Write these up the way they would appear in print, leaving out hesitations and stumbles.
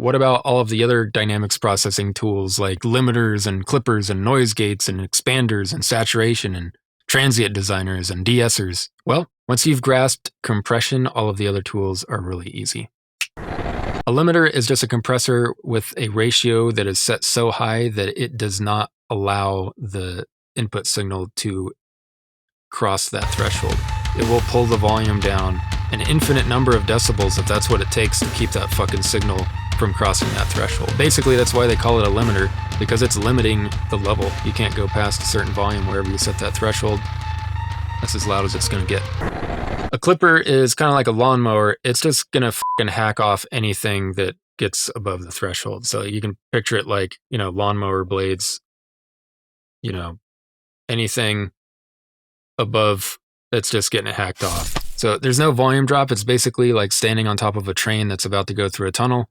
what about all of the other dynamics processing tools like limiters and clippers and noise gates and expanders and saturation and transient designers and de-essers? Well, once you've grasped compression, all of the other tools are really easy. A limiter is just a compressor with a ratio that is set so high that it does not allow the input signal to cross that threshold. It will pull the volume down an infinite number of decibels if that's what it takes to keep that fucking signal from crossing that threshold. Basically, that's why they call it a limiter, because it's limiting the level. You can't go past a certain volume wherever you set that threshold. That's as loud as it's going to get. A clipper is kind of like a lawnmower. It's just going to fucking hack off anything that gets above the threshold. So you can picture it like, lawnmower blades, anything above that's just getting it hacked off. So there's no volume drop. It's basically like standing on top of a train that's about to go through a tunnel.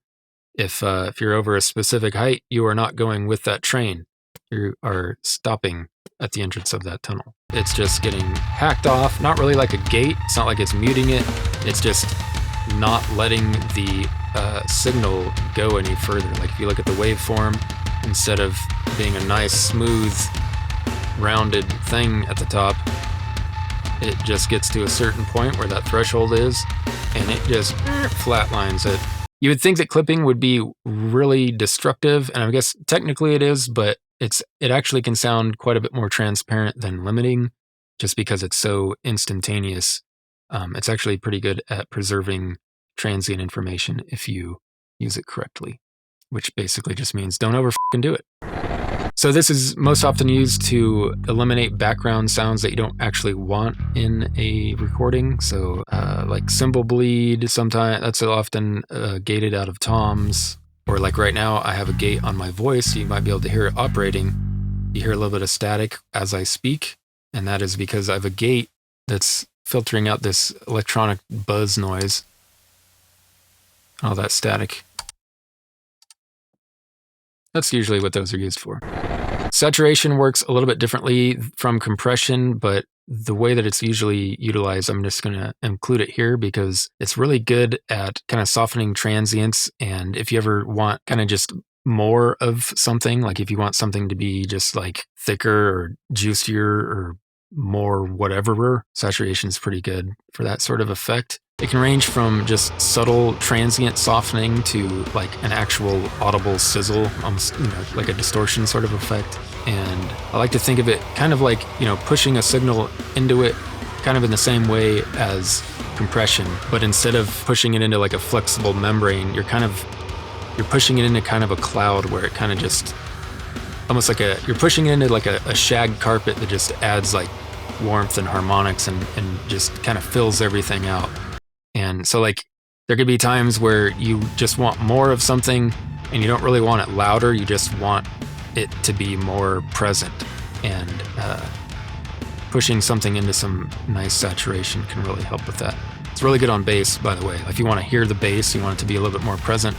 If you're over a specific height, you are not going with that train. You are stopping at the entrance of that tunnel. It's just getting hacked off, not really like a gate. It's not like it's muting it. It's just not letting the signal go any further. Like if you look at the waveform, instead of being a nice, smooth, rounded thing at the top, it just gets to a certain point where that threshold is, and it just flatlines it. You would think that clipping would be really destructive, and I guess technically it is, but it actually can sound quite a bit more transparent than limiting, just because it's so instantaneous. It's actually pretty good at preserving transient information if you use it correctly, which basically just means don't over fucking do it. So this is most often used to eliminate background sounds that you don't actually want in a recording. So like cymbal bleed, sometimes that's often gated out of toms. Or like right now, I have a gate on my voice, so you might be able to hear it operating. You hear a little bit of static as I speak, and that is because I have a gate that's filtering out this electronic buzz noise. All that static. That's usually what those are used for. Saturation works a little bit differently from compression, but the way that it's usually utilized, I'm just going to include it here because it's really good at kind of softening transients. And if you ever want kind of just more of something, like if you want something to be just like thicker or juicier or more whatever, saturation is pretty good for that sort of effect. It can range from just subtle transient softening to like an actual audible sizzle, almost like a distortion sort of effect. And I like to think of it kind of like, pushing a signal into it kind of in the same way as compression, but instead of pushing it into like a flexible membrane, you're pushing it into kind of a cloud where it kind of just almost like you're pushing it into like a shag carpet that just adds like warmth and harmonics and just kind of fills everything out. And so like there could be times where you just want more of something and you don't really want it louder, you just want it to be more present, and pushing something into some nice saturation can really help with that. It's really good on bass, by the way. If you want to hear the bass, you want it to be a little bit more present,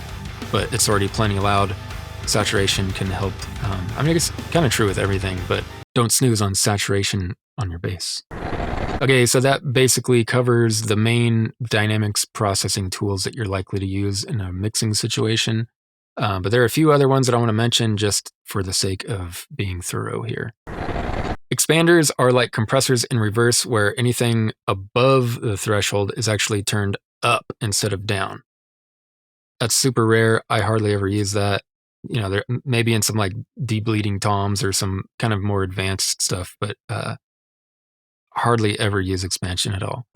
but it's already plenty loud. Saturation can help. I mean, it's kind of true with everything, but don't snooze on saturation on your bass. Okay, so that basically covers the main dynamics processing tools that you're likely to use in a mixing situation. But there are a few other ones that I want to mention just for the sake of being thorough here. Expanders are like compressors in reverse, where anything above the threshold is actually turned up instead of down. That's super rare. I hardly ever use that. There maybe in some like debleeding toms or some kind of more advanced stuff, but hardly ever use expansion at all.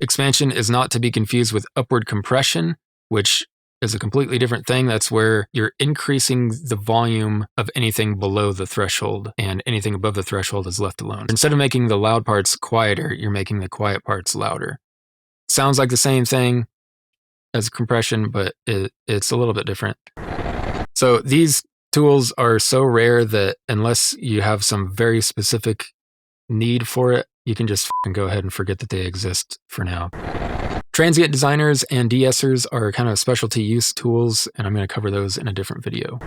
Expansion is not to be confused with upward compression, which is a completely different thing. That's where you're increasing the volume of anything below the threshold, and anything above the threshold is left alone. Instead of making the loud parts quieter, you're making the quiet parts louder. Sounds like the same thing as compression, but it's a little bit different. So these tools are so rare that unless you have some very specific need for it, you can just go ahead and forget that they exist for now. Transient designers and de-essers are kind of specialty use tools, and I'm going to cover those in a different video.